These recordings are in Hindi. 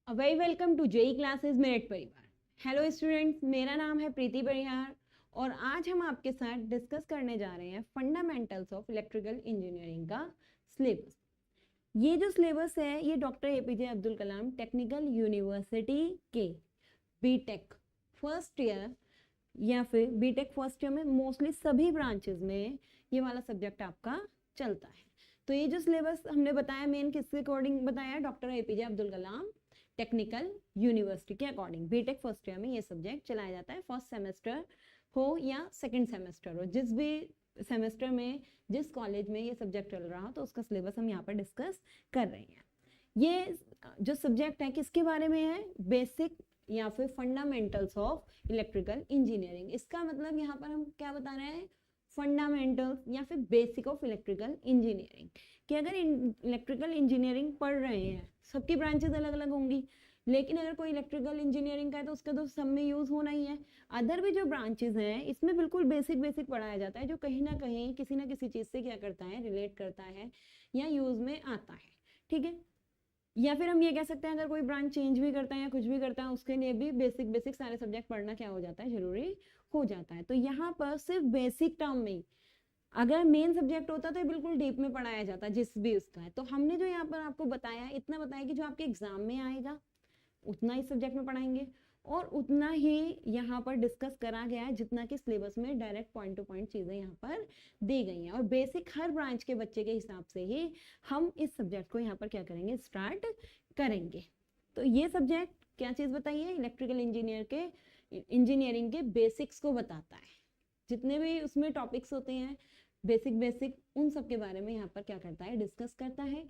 Very welcome to JE classes Meerut परिवार। हेलो स्टूडेंट्स, मेरा नाम है प्रीति परिहार और आज हम आपके साथ डिस्कस करने जा रहे हैं फंडामेंटल्स ऑफ इलेक्ट्रिकल इंजीनियरिंग का सिलेबस। ये जो सिलेबस है ये doctor APJ Abdul Kalam technical university के बीटेक फर्स्ट ईयर या फिर बीटेक फर्स्ट ईयर में मोस्टली सभी ब्रांचेस में ये वाला सब्जेक्ट आपका चलता है। तो ये जो सिलेबस हमने बताया मेन किसके अकॉर्डिंग बताया, doctor APJ Abdul Kalam technical university के अकॉर्डिंग बीटेक फर्स्ट ईयर में ये सब्जेक्ट चलाया जाता है। फर्स्ट सेमेस्टर हो या सेकंड सेमेस्टर हो, जिस भी सेमेस्टर में जिस कॉलेज में ये सब्जेक्ट चल रहा हो तो उसका सिलेबस हम यहाँ पर डिस्कस कर रहे हैं। ये जो सब्जेक्ट है किसके बारे में है, बेसिक या फिर फंडामेंटल्स ऑफ इलेक्ट्रिकल इंजीनियरिंग। इसका मतलब यहाँ पर हम क्या बता रहे हैं, फंडामेंटल्स या फिर बेसिक ऑफ इलेक्ट्रिकल इंजीनियरिंग। कि अगर इलेक्ट्रिकल इंजीनियरिंग पढ़ रहे हैं, सबकी ब्रांचेस अलग अलग होंगी, लेकिन अगर कोई इलेक्ट्रिकल इंजीनियरिंग का है तो उसका तो सब में यूज होना ही है। अदर भी जो ब्रांचेस हैं इसमें बिल्कुल बेसिक बेसिक पढ़ाया जाता है, जो कहीं ना कहीं किसी ना किसी चीज से क्या करता है, रिलेट करता है या यूज में आता है। ठीक है, या फिर हम ये कह सकते हैं अगर कोई ब्रांच चेंज भी करता है या कुछ भी करता है उसके लिए भी बेसिक बेसिक सारे सब्जेक्ट पढ़ना क्या हो जाता है, जरूरी हो जाता है। तो यहाँ पर सिर्फ बेसिक टर्म में अगर मेन सब्जेक्ट होता तो बिल्कुल डीप में पढ़ाया जाता जिस भी उसका है। तो हमने जो यहाँ पर आपको बताया इतना बताया कि जो आपके एग्जाम में आएगा उतना ही सब्जेक्ट में पढ़ाएंगे और उतना ही यहाँ पर डिस्कस करा गया है जितना कि सिलेबस में डायरेक्ट पॉइंट टू पॉइंट चीजें यहाँ पर दी गई हैं। और बेसिक हर ब्रांच के बच्चे के हिसाब से ही हम इस सब्जेक्ट को यहाँ पर क्या करेंगे, स्टार्ट करेंगे। तो ये सब्जेक्ट क्या चीज बताइए, इलेक्ट्रिकल इंजीनियरिंग के बेसिक्स को बताता है। जितने भी उसमें टॉपिक्स होते हैं बेसिक बेसिक उन सब के बारे में यहाँ पर क्या करता है, डिस्कस करता है।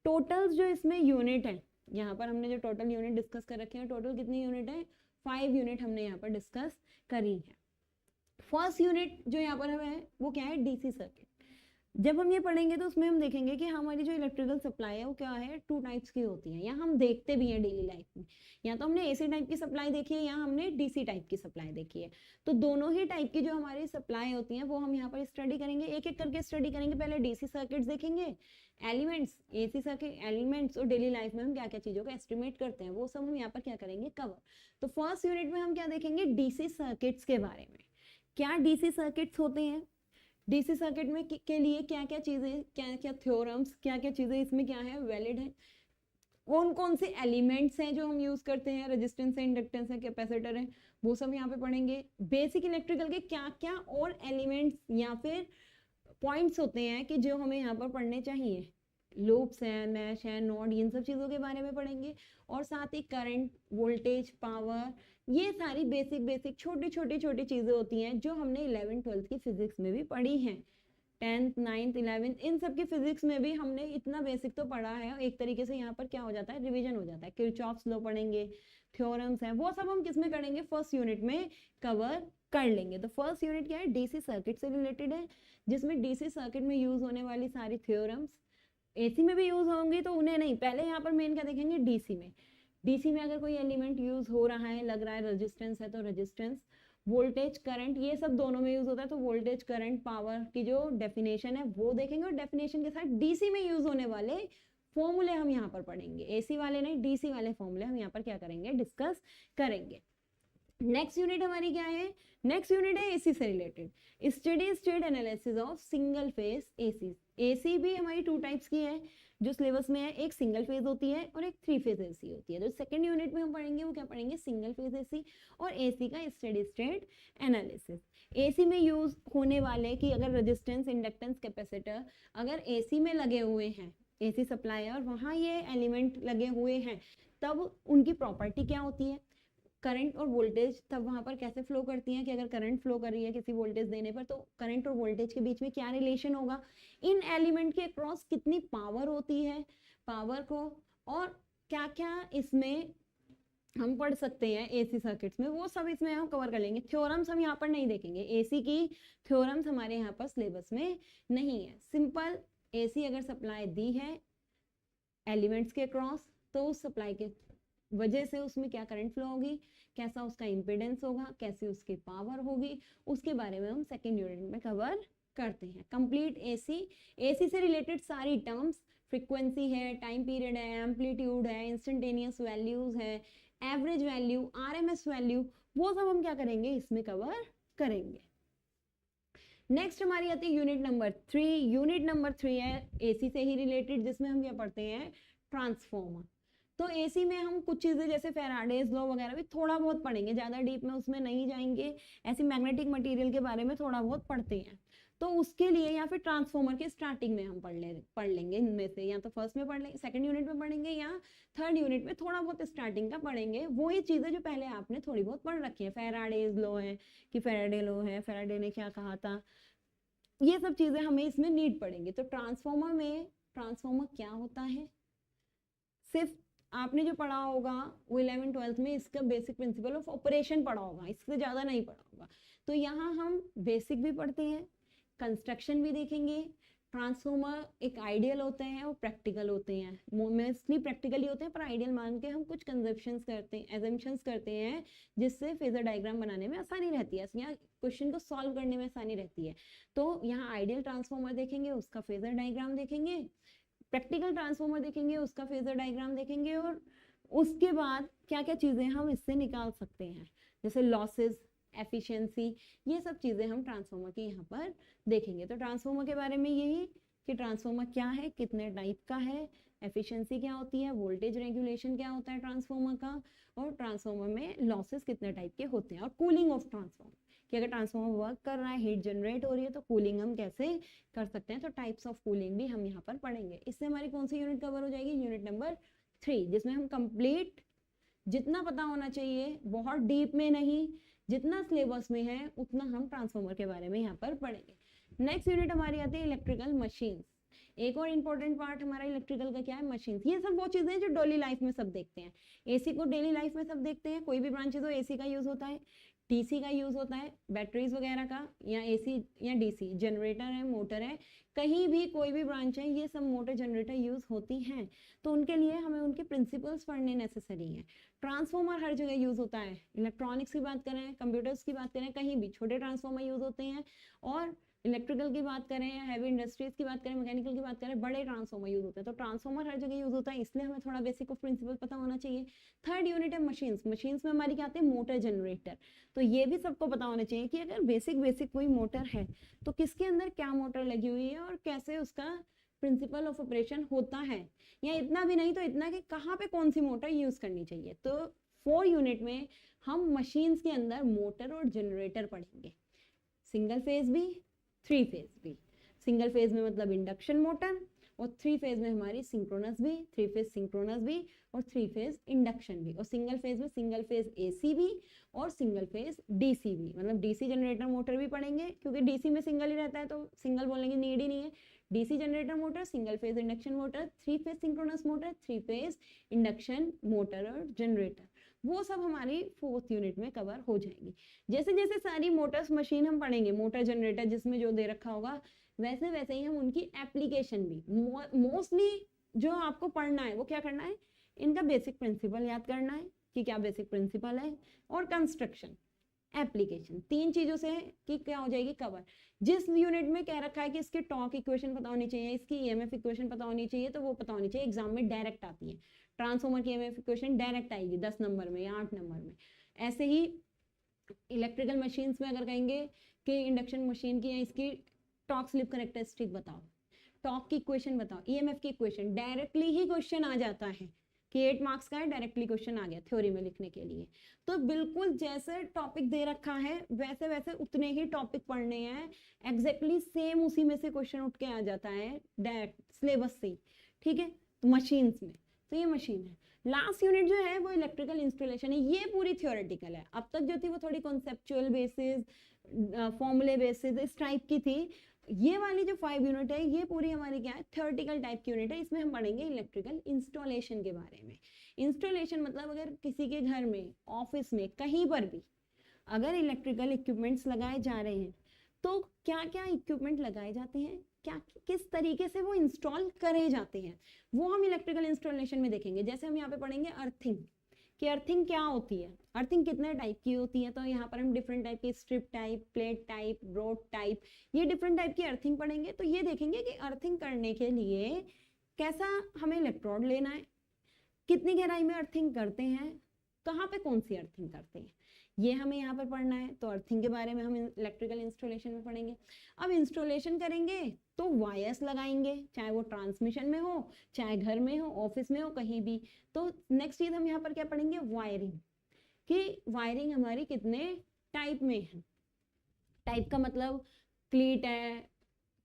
टोटल जो इसमें यूनिट है, यहाँ पर हमने जो टोटल यूनिट डिस्कस कर रखे हैं, टोटल कितनी यूनिट है, 5 यूनिट हमने यहाँ पर डिस्कस करी है। फर्स्ट यूनिट जो यहाँ पर है वो क्या है, डीसी सर्किट। जब हम ये पढ़ेंगे तो उसमें हम देखेंगे कि हमारी जो इलेक्ट्रिकल सप्लाई है वो क्या है, 2 टाइप्स की होती है। या हम देखते भी हैं डेली लाइफ में, या तो हमने एसी टाइप की सप्लाई देखी है या हमने डीसी टाइप की सप्लाई देखी है। तो दोनों ही टाइप की जो हमारी सप्लाई होती है वो हम यहाँ पर स्टडी करेंगे, एक एक करके स्टडी करेंगे। पहले डीसी सर्किट्स देखेंगे, एलिमेंट्स, एसी सर्किट एलिमेंट्स, और डेली लाइफ में हम क्या क्या चीजों का एस्टिमेट करते हैं वो सब हम यहाँ पर क्या करेंगे, कवर। तो फर्स्ट यूनिट में हम क्या देखेंगे, डीसी सर्किट्स के बारे में। क्या डीसी सर्किट्स होते हैं, डीसी सर्किट में के लिए क्या क्या चीजें, क्या क्या थ्योरम्स, क्या क्या चीजें इसमें क्या है, वैलिड है। कौन कौन से एलिमेंट्स हैं जो हम यूज करते हैं, रेजिस्टेंस है, इंडक्टेंस है, कैपेसिटर है, वो सब यहाँ पे पढ़ेंगे। बेसिक इलेक्ट्रिकल के क्या क्या और एलिमेंट्स या फिर पॉइंट्स होते हैं कि जो हमें यहाँ पर पढ़ने चाहिए, लूप्स है, मैश है, नोड, इन सब चीजों के बारे में पढ़ेंगे। और साथ ही करंट, वोल्टेज, पावर, ये सारी बेसिक बेसिक छोटी छोटी छोटी चीजें होती हैं जो हमने 11th 12th की फिजिक्स में भी पढ़ी हैं। 10th 9th 11th इन सब की फिजिक्स में भी हमने इतना बेसिक तो पढ़ा है। एक तरीके से यहाँ पर क्या हो जाता है, रिवीजन हो जाता है। किरचॉफ्स लॉ पढ़ेंगे, थ्योरम्स हैं, वो सब हम किस में करेंगे, फर्स्ट यूनिट में कवर कर लेंगे। तो फर्स्ट यूनिट क्या है, डीसी सर्किट से रिलेटेड है, जिसमें डीसी सर्किट में यूज होने वाली सारी थ्योरम्स एसी में भी यूज होंगी तो उन्हें नहीं, पहले यहाँ पर मेन क्या देखेंगे, डीसी में। डीसी में अगर कोई एलिमेंट यूज हो रहा है, लग रहा है रेजिस्टेंस है तो रेजिस्टेंस, वोल्टेज करंट, ये सब दोनों में यूज होता है। तो वोल्टेज करंट पावर की जो डेफिनेशन है वो देखेंगे, और डेफिनेशन के साथ डीसी में यूज होने वाले फॉर्मूले हम यहाँ पर पढ़ेंगे। एसी वाले नहीं, डीसी वाले फॉर्मूले हम यहाँ पर क्या करेंगे, डिस्कस करेंगे। नेक्स्ट यूनिट हमारी क्या है, नेक्स्ट यूनिट है एसी से related, steady state analysis of single phase AC. AC भी हमारी 2 टाइप्स की है जो सिलेबस में है, एक सिंगल फेज होती है और एक 3 फेज एसी होती है। तो सेकंड यूनिट में हम पढ़ेंगे वो क्या पढ़ेंगे, सिंगल फेज एसी और एसी का स्टेडी स्टेट एनालिसिस। एसी में यूज होने वाले कि अगर रेजिस्टेंस, इंडक्टेंस, कैपेसिटर अगर एसी में लगे हुए हैं, एसी सप्लाई है और वहां ये एलिमेंट लगे हुए हैं, तब उनकी प्रॉपर्टी क्या होती है, करंट और वोल्टेज तब वहां पर कैसे फ्लो करती हैं, कि अगर करंट फ्लो कर रही है किसी वोल्टेज देने पर तो करंट और वोल्टेज के बीच में क्या रिलेशन होगा, इन एलिमेंट के अक्रॉस कितनी पावर होती है, पावर को, और क्या क्या इसमें हम पढ़ सकते हैं एसी सर्किट्स में, वो सब इसमें हम कवर कर लेंगे। थ्योरम्स हम यहाँ पर नहीं देखेंगे, एसी की थ्योरम्स हमारे यहाँ पर सिलेबस में नहीं है। सिंपल एसी अगर सप्लाई दी है एलिमेंट्स के अक्रॉस तो उस सप्लाई के वजह से उसमें क्या करंट फ्लो होगी, कैसा उसका इंपेडेंस होगा, कैसी उसकी पावर होगी, उसके बारे में हम सेकेंड यूनिट में कवर करते हैं। कंप्लीट एसी, एसी से रिलेटेड सारी टर्म्स फ्रीक्वेंसी है, टाइम पीरियड है, एम्पलीट्यूड है, इंस्टेंटेनियस वैल्यूज है, एवरेज वैल्यू, आरएमएस वैल्यू, वो सब हम क्या करेंगे इसमें कवर करेंगे। नेक्स्ट हमारी आती है यूनिट नंबर 3। यूनिट नंबर 3 है एसी से ही रिलेटेड, जिसमें हम क्या पढ़ते हैं, ट्रांसफॉर्मर। तो एसी में हम कुछ चीजें जैसे फेराडेज लॉ वगैरह भी थोड़ा बहुत पढ़ेंगे, ज्यादा डीप में उसमें नहीं जाएंगे, ऐसी मैग्नेटिक मटेरियल के बारे में थोड़ा बहुत पढ़ते हैं। तो उसके लिए या फिर ट्रांसफॉर्मर के स्टार्टिंग में हम पढ़ लेंगे इनमें से, या तो फर्स्ट में पढ़ लेंगे, सेकंड यूनिट में पढ़ेंगे, या थर्ड यूनिट में थोड़ा बहुत स्टार्टिंग का पढ़ेंगे। वही चीजें जो पहले आपने थोड़ी बहुत पढ़ रखी है, फेराडेज लॉ है कि फेराडे लॉ है, फेराडे ने क्या कहा था, ये सब चीजें हमें इसमें नीड पड़ेंगी। तो ट्रांसफॉर्मर में ट्रांसफॉर्मर क्या होता है, सिर्फ आपने जो पढ़ा होगा वो 11th-12th में इसका बेसिक प्रिंसिपल ऑफ ऑपरेशन पढ़ा होगा, इससे ज्यादा नहीं पढ़ा होगा। तो यहाँ हम बेसिक भी पढ़ते हैं, कंस्ट्रक्शन भी देखेंगे। ट्रांसफॉर्मर एक आइडियल होते हैं और प्रैक्टिकल होते हैं, मोस्टली प्रैक्टिकली होते हैं, पर आइडियल मान के हम कुछ कंजप्शंस करते हैं, एजम्पशंस करते हैं, जिससे फेजर डायग्राम बनाने में आसानी रहती है, या क्वेश्चन को सॉल्व करने में आसानी रहती है। तो यहाँ आइडियल ट्रांसफॉर्मर देखेंगे, उसका फेजर डायग्राम देखेंगे, प्रैक्टिकल ट्रांसफॉर्मर देखेंगे, उसका फेजर डायग्राम देखेंगे, और उसके बाद क्या क्या चीजें हम इससे निकाल सकते हैं, जैसे लॉसेस, एफिशिएंसी, ये सब चीजें हम ट्रांसफॉर्मर के यहाँ पर देखेंगे। तो ट्रांसफॉर्मर के बारे में यही कि ट्रांसफॉर्मर क्या है, कितने टाइप का है, एफिशिएंसी क्या होती है, वोल्टेज रेगुलेशन क्या होता है ट्रांसफॉर्मर का, और ट्रांसफॉर्मर में लॉसेस कितने टाइप के होते हैं, और कूलिंग ऑफ ट्रांसफॉर्मर कि अगर ट्रांसफॉर्मर वर्क कर रहा है, हीट जनरेट हो रही है, तो कूलिंग हम कैसे कर सकते हैं। तो टाइप्स ऑफ कूलिंग भी हम यहाँ पर पढ़ेंगे। इससे हमारी कौन सी यूनिट कवर हो जाएगी, यूनिट नंबर 3, जिसमें हम कंप्लीट जितना पता होना चाहिए, बहुत डीप में नहीं, जितना सिलेबस में है उतना हम ट्रांसफॉर्मर के बारे में यहाँ पर पढ़ेंगे। नेक्स्ट यूनिट हमारी आती है इलेक्ट्रिकल मशीन्स। एक और इम्पोर्टेंट पार्ट हमारा इलेक्ट्रिकल का क्या है, मशीन्स। ये सब वो चीजें जो डेली लाइफ में सब देखते हैं, एसी को डेली लाइफ में सब देखते हैं, कोई भी ब्रांचेस हो एसी का यूज होता है, डीसी का यूज होता है, बैटरीज वगैरह का, या एसी या डीसी, जनरेटर है, मोटर है, कहीं भी कोई भी ब्रांच है, ये सब मोटर जनरेटर यूज होती हैं। तो उनके लिए हमें उनके प्रिंसिपल्स पढ़ने नेसेसरी है। ट्रांसफॉर्मर हर जगह यूज होता है, इलेक्ट्रॉनिक्स की बात करें, कंप्यूटर्स की बात करें, कहीं भी छोटे ट्रांसफॉर्मर यूज होते हैं, और इलेक्ट्रिकल की बात करें, हैवी इंडस्ट्रीज की बात करें, मैकेनिकल की बात करें, बड़े ट्रांसफॉर्मर यूज होते हैं। तो ट्रांसफॉर्मर हर जगह यूज होता है, इसलिए हमें थोड़ा बेसिक ऑफ प्रिंसिपल पता होना चाहिए। थर्ड यूनिट है मशीन्स। मशीन्स में हमारी क्या आते हैं, मोटर जनरेटर। तो ये भी सबको पता होना चाहिए कि अगर बेसिक कोई मोटर है तो किसके अंदर क्या मोटर लगी हुई है और कैसे उसका प्रिंसिपल ऑफ ऑपरेशन होता है, या इतना भी नहीं तो इतना कि कहाँ पे कौन सी मोटर यूज करनी चाहिए। तो 4 यूनिट में हम मशीन्स के अंदर मोटर और जनरेटर पढ़ेंगे, सिंगल फेज भी, 3 फेज भी। सिंगल फेज में मतलब इंडक्शन मोटर, और 3 फेज में हमारी सिंक्रोनस भी, 3 फेज सिंक्रोनस भी, और 3 फेज इंडक्शन भी। और सिंगल फेज में सिंगल फेज एसी भी और सिंगल फेज डीसी भी, मतलब डीसी जनरेटर मोटर भी पढ़ेंगे, क्योंकि डीसी में सिंगल ही रहता है तो सिंगल बोलने की नीड ही नहीं है। DC generator motor, single phase induction motor, 3 phase synchronous motor, 3 phase induction motor और जनरेटर, वो सब हमारी 4th यूनिट में कवर हो जाएंगी। जैसे जैसे सारी मोटर्स मशीन हम पढ़ेंगे, मोटर जनरेटर जिसमें जो दे रखा होगा, वैसे वैसे ही हम उनकी एप्लीकेशन भी, मोस्टली जो आपको पढ़ना है वो क्या करना है, इनका बेसिक प्रिंसिपल याद करना है कि क्या बेसिक प्रिंसिपल है, और कंस्ट्रक्शन, एप्लीकेशन, 3 चीजों से कि क्या हो जाएगी कवर। जिस यूनिट में कह रखा है कि इसकी टॉर्क इक्वेशन पता होनी चाहिए, इसकी ईएमएफ इक्वेशन पता होनी चाहिए, तो वो पता होनी चाहिए, एग्जाम में डायरेक्ट आती है। ट्रांसफॉर्मर की ईएमएफ इक्वेशन डायरेक्ट आएगी 10 नंबर में या 8 नंबर में। ऐसे ही इलेक्ट्रिकल मशीन्स में अगर कहेंगे कि इंडक्शन मशीन की इसकी टॉर्क स्लिप कैरेक्टरिस्टिक बताओ, टॉर्क की इक्वेशन बताओ, ईएमएफ की इक्वेशन, डायरेक्टली ही क्वेश्चन आ जाता है कि 8 मार्क्स का है, डायरेक्टली क्वेश्चन आ गया थ्योरी में लिखने के लिए। तो बिल्कुल जैसे टॉपिक दे रखा है वैसे वैसे उतने ही टॉपिक पढ़ने हैं, एग्जैक्टली सेम उसी में से क्वेश्चन उठ के आ जाता है डायरेक्ट सिलेबस से, ठीक है। तो मशीन्स में तो ये मशीन है। लास्ट यूनिट जो है वो इलेक्ट्रिकल इंस्टॉलेशन है, ये पूरी थियोरेटिकल है। अब तक जो थी वो थोड़ी कॉन्सेप्चुअल बेसिस, फॉर्मूले बेसिस इस टाइप की थी। ये वाली जो 5 यूनिट है ये पूरी हमारी क्या है, थियोरेटिकल टाइप की यूनिट है। इसमें हम पढ़ेंगे इलेक्ट्रिकल इंस्टॉलेशन के बारे में। इंस्टॉलेशन मतलब अगर किसी के घर में, ऑफिस में, कहीं पर भी अगर इलेक्ट्रिकल इक्विपमेंट्स लगाए जा रहे हैं तो क्या क्या इक्विपमेंट लगाए जाते हैं, क्या किस तरीके से वो इंस्टॉल करे जाते हैं, वो हम इलेक्ट्रिकल इंस्टॉलेशन में देखेंगे। जैसे हम यहाँ पे पढ़ेंगे अर्थिंग, कि अर्थिंग क्या होती है, अर्थिंग कितने टाइप की होती है। तो यहाँ पर हम डिफरेंट टाइप की, strip type, plate type, rod type, ये डिफरेंट टाइप की अर्थिंग पढ़ेंगे। तो ये देखेंगे कि अर्थिंग करने के लिए कैसा हमें इलेक्ट्रोड लेना है, कितनी गहराई में अर्थिंग करते हैं, कहाँ पे कौन सी अर्थिंग करते हैं, ये हमें यहाँ पर पढ़ना है। तो अर्थिंग के बारे में हम इलेक्ट्रिकल इंस्टॉलेशन में पढ़ेंगे। अब इंस्टॉलेशन करेंगे तो वायर्स लगाएंगे, चाहे वो ट्रांसमिशन में हो, चाहे घर में हो, ऑफिस में हो, कहीं भी। तो नेक्स्ट चीज हम यहाँ पर क्या पढ़ेंगे, वायरिंग, कि वायरिंग हमारी कितने टाइप में है। टाइप का मतलब क्लीट है,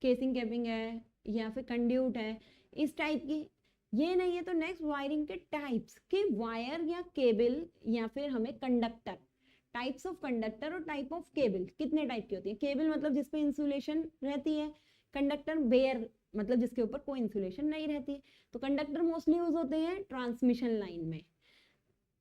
केसिंग कैपिंग है, या फिर कंड्यूट है, इस टाइप की। ये नहीं है तो नेक्स्ट वायरिंग के टाइप्स, कि वायर या केबल या फिर हमें कंडक्टर, टाइप्स ऑफ कंडक्टर और टाइप ऑफ केबल कितने टाइप की होती है। केबल मतलब जिसपे इंसुलेशन रहती है, कंडक्टर बेयर मतलब जिसके ऊपर कोई इंसुलेशन नहीं रहती। तो कंडक्टर मोस्टली यूज होते हैं ट्रांसमिशन लाइन में,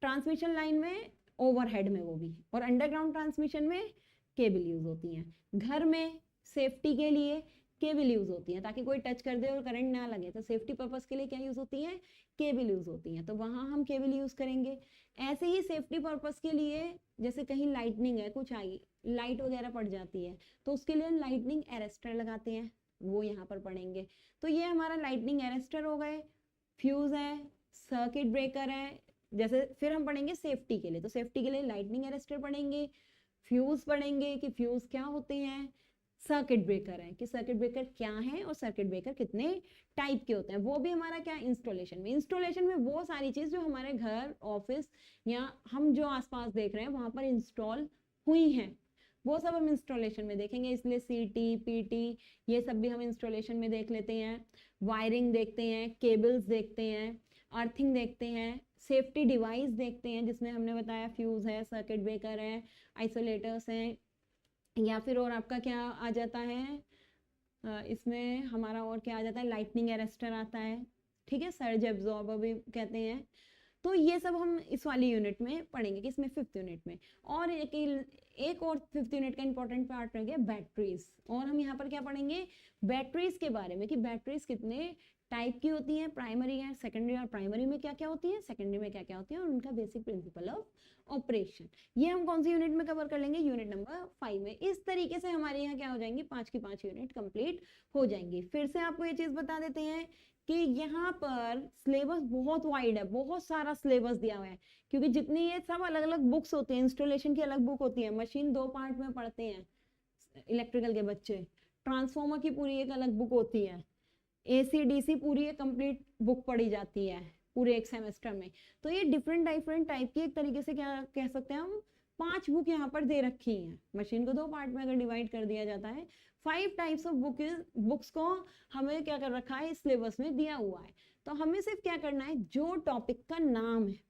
ट्रांसमिशन लाइन में, ओवरहेड में वो भी, और अंडरग्राउंड ट्रांसमिशन में केबल यूज होती हैं। घर में सेफ्टी के लिए केबल यूज होती है, ताकि कोई टच कर दे और करंट ना लगे, तो सेफ्टी पर्पस के लिए क्या यूज होती है, केबल यूज होती है, तो वहां हम केबल यूज करेंगे। ऐसे ही सेफ्टी पर्पस के लिए, जैसे कहीं लाइटनिंग है, कुछ आई लाइट वगैरह पड़ जाती है, तो उसके लिए लाइटनिंग अरेस्टर लगाते हैं, वो यहाँ पर पढ़ेंगे। तो ये हमारा लाइटनिंग अरेस्टर हो गए, फ्यूज है, सर्किट ब्रेकर है। जैसे फिर हम पढ़ेंगे सेफ्टी के लिए, तो सेफ्टी के लिए लाइटनिंग अरेस्टर पढ़ेंगे, फ्यूज पढ़ेंगे कि फ्यूज क्या होते हैं, सर्किट ब्रेकर है कि सर्किट ब्रेकर क्या है, और सर्किट ब्रेकर कितने टाइप के होते हैं। वो भी हमारा क्या, इंस्टॉलेशन में। इंस्टॉलेशन में वो सारी चीज जो हमारे घर, ऑफिस या हम जो आसपास देख रहे हैं वहां पर इंस्टॉल हुई हैं, वो सब हम इंस्टॉलेशन में देखेंगे। इसलिए सीटी, पीटी, ये सब भी हम इंस्टॉलेशन में देख लेते हैं। वायरिंग देखते हैं, केबल्स देखते हैं, अर्थिंग देखते हैं, सेफ्टी डिवाइस देखते हैं, जिसमें हमने बताया फ्यूज है, सर्किट ब्रेकर है, आइसोलेटर्स हैं, या फिर और आपका क्या आ जाता है, इसमें हमारा और क्या आ जाता है, लाइटनिंग अरेस्टर आता है, ठीक है, सर्ज एब्जॉर्बर भी कहते हैं। तो ये सब हम इस वाली यूनिट में पढ़ेंगे, कि इसमें 5th यूनिट में। और एक और 5th यूनिट का इंपॉर्टेंट पार्ट रह गया बैटरीज, और हम यहाँ पर क्या पढ़ेंगे, बैटरीज के बारे में, कि बैटरीज कितने टाइप की होती हैं, प्राइमरी है, सेकेंडरी, और प्राइमरी में क्या क्या होती है, सेकेंडरी में क्या क्या होती है, और उनका बेसिक प्रिंसिपल ऑफ ऑपरेशन। ये हम कौन सी यूनिट में कवर कर लेंगे, यूनिट नंबर 5 में। इस तरीके से हमारे यहाँ क्या हो जाएंगी, 5 की 5 यूनिट कंप्लीट हो जाएंगी। फिर से आपको ये चीज बता देते हैं कि यहाँ पर सिलेबस बहुत वाइड है, बहुत सारा सिलेबस दिया हुआ है, क्योंकि जितनी ये सब अलग अलग बुक्स होती हैं, इंस्टॉलेशन की अलग बुक होती है, मशीन 2 पार्ट में पढ़ते हैं इलेक्ट्रिकल के बच्चे, ट्रांसफॉर्मर की पूरी एक अलग बुक होती है, एसी डीसी पूरी एक कंप्लीट बुक पढ़ी जाती है पूरे एक सेमेस्टर में। तो ये डिफरेंट टाइप की एक तरीके से क्या कह सकते हैं हम, 5 बुक यहाँ पर दे रखी हैं। मशीन को 2 पार्ट में अगर डिवाइड कर दिया जाता है, 5 टाइप्स ऑफ बुक्स को हमें क्या कर रखा है, इस सिलेबस में दिया हुआ है। तो हमें सिर्फ क्या करना है, जो टॉपिक का नाम है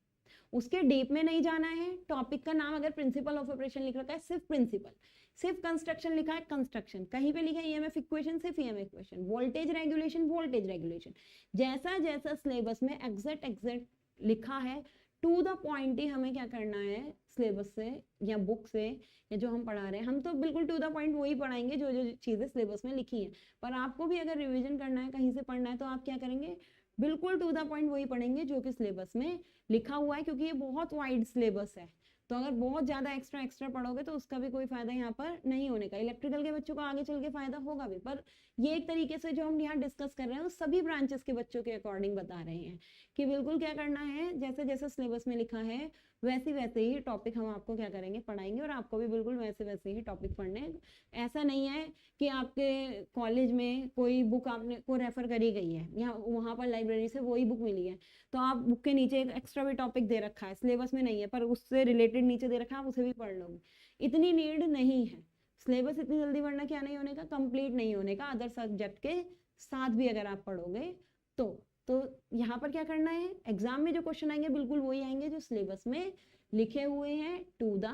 उसके डीप में नहीं जाना है। टॉपिक का नाम अगर प्रिंसिपल ऑफ ऑपरेशन लिख रखा है, सिर्फ प्रिंसिपल, सिर्फ कंस्ट्रक्शन लिखा है, कंस्ट्रक्शन, कहीं पे लिखा है ईएमएफ इक्वेशन, सिर्फ EMF equation, voltage regulation, voltage regulation, जैसा जैसा सिलेबस में एग्जैक्ट लिखा है, टू द पॉइंट ही हमें क्या करना है, सिलेबस से या बुक से या जो हम पढ़ा रहे हैं, हम तो बिल्कुल टू द पॉइंट वही पढ़ाएंगे जो जो चीजें सिलेबस में लिखी हैं। पर आपको भी अगर रिवीजन करना है, कहीं से पढ़ना है, तो आप क्या करेंगे, बिल्कुल टू द पॉइंट वही पढ़ेंगे जो कि सिलेबस में लिखा हुआ है, क्योंकि ये बहुत वाइड सिलेबस है। तो अगर बहुत ज्यादा एक्स्ट्रा पढ़ोगे तो उसका भी कोई फायदा यहाँ पर नहीं होने का। इलेक्ट्रिकल के बच्चों को आगे चल के फायदा होगा भी, पर ये एक तरीके से जो हम यहाँ डिस्कस कर रहे हैं वो सभी ब्रांचेस के बच्चों के अकॉर्डिंग बता रहे हैं, कि बिल्कुल क्या करना है, जैसे जैसे सिलेबस में लिखा है वैसे ही टॉपिक हम आपको क्या करेंगे, पढ़ाएंगे, और आपको भी बिल्कुल वैसे ही टॉपिक पढ़ने। ऐसा नहीं है कि आपके कॉलेज में कोई बुक आपने को रेफर करी गई है या वहां पर लाइब्रेरी से वही बुक मिली है, तो आप बुक के नीचे एक एक्स्ट्रा भी टॉपिक दे रखा है, सिलेबस में नहीं है पर उससे रिलेटेड नीचे दे रखा है, आप उसे भी पढ़ लोगे, इतनी नीड नहीं है। सिलेबस इतनी जल्दी पढ़ना क्या नहीं होने का, कंप्लीट नहीं होने का, अदर सब्जेक्ट के साथ भी अगर आप पढ़ोगे तो यहाँ पर क्या करना है, एग्जाम में जो क्वेश्चन आएंगे बिल्कुल वही आएंगे जो सिलेबस में लिखे हुए हैं, टू द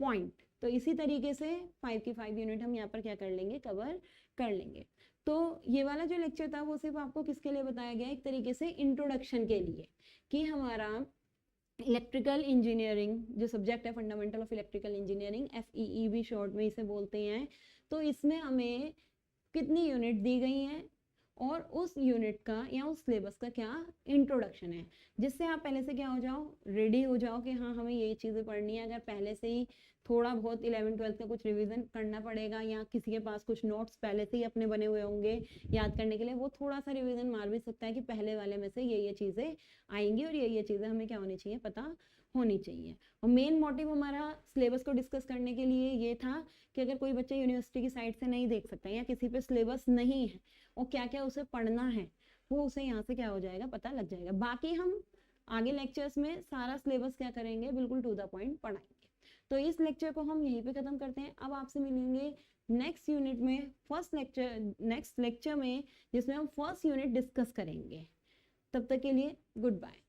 पॉइंट। तो इसी तरीके से 5 की 5 यूनिट हम यहाँ पर क्या कर लेंगे, कवर कर लेंगे। तो ये वाला जो लेक्चर था वो सिर्फ आपको किसके लिए बताया गया, एक तरीके से इंट्रोडक्शन के लिए, कि हमारा इलेक्ट्रिकल इंजीनियरिंग जो सब्जेक्ट है, fundamental of electrical engineering, FEE भी शॉर्ट में इसे बोलते हैं, तो इसमें हमें कितनी यूनिट दी गई हैं और उस यूनिट का या उस सिलेबस का क्या इंट्रोडक्शन है, जिससे आप पहले से क्या हो जाओ, रेडी हो जाओ कि हाँ हमें ये चीज़ें पढ़नी है। अगर पहले से ही थोड़ा बहुत 11th-12th का कुछ रिवीजन करना पड़ेगा या किसी के पास कुछ नोट्स पहले से ही अपने बने हुए होंगे याद करने के लिए, वो थोड़ा सा रिवीजन मार भी सकता है कि पहले वाले में से ये चीज़ें आएंगी और ये चीज़ें हमें क्या होनी चाहिए, पता होनी चाहिए। और मेन मोटिव हमारा सिलेबस को डिस्कस करने के लिए ये था कि अगर कोई बच्चा यूनिवर्सिटी की साइट से नहीं देख सकता या किसी पे सिलेबस नहीं है और क्या क्या उसे पढ़ना है, वो उसे यहाँ से क्या हो जाएगा, पता लग जाएगा। बाकी हम आगे लेक्चर्स में सारा सिलेबस क्या करेंगे, बिल्कुल टू द पॉइंट पढ़ाएंगे। तो इस लेक्चर को हम यहीं पे खत्म करते हैं। अब आपसे मिलेंगे नेक्स्ट यूनिट में, नेक्स्ट लेक्चर में, जिसमें हम फर्स्ट यूनिट डिस्कस करेंगे। तब तक के लिए गुड बाय।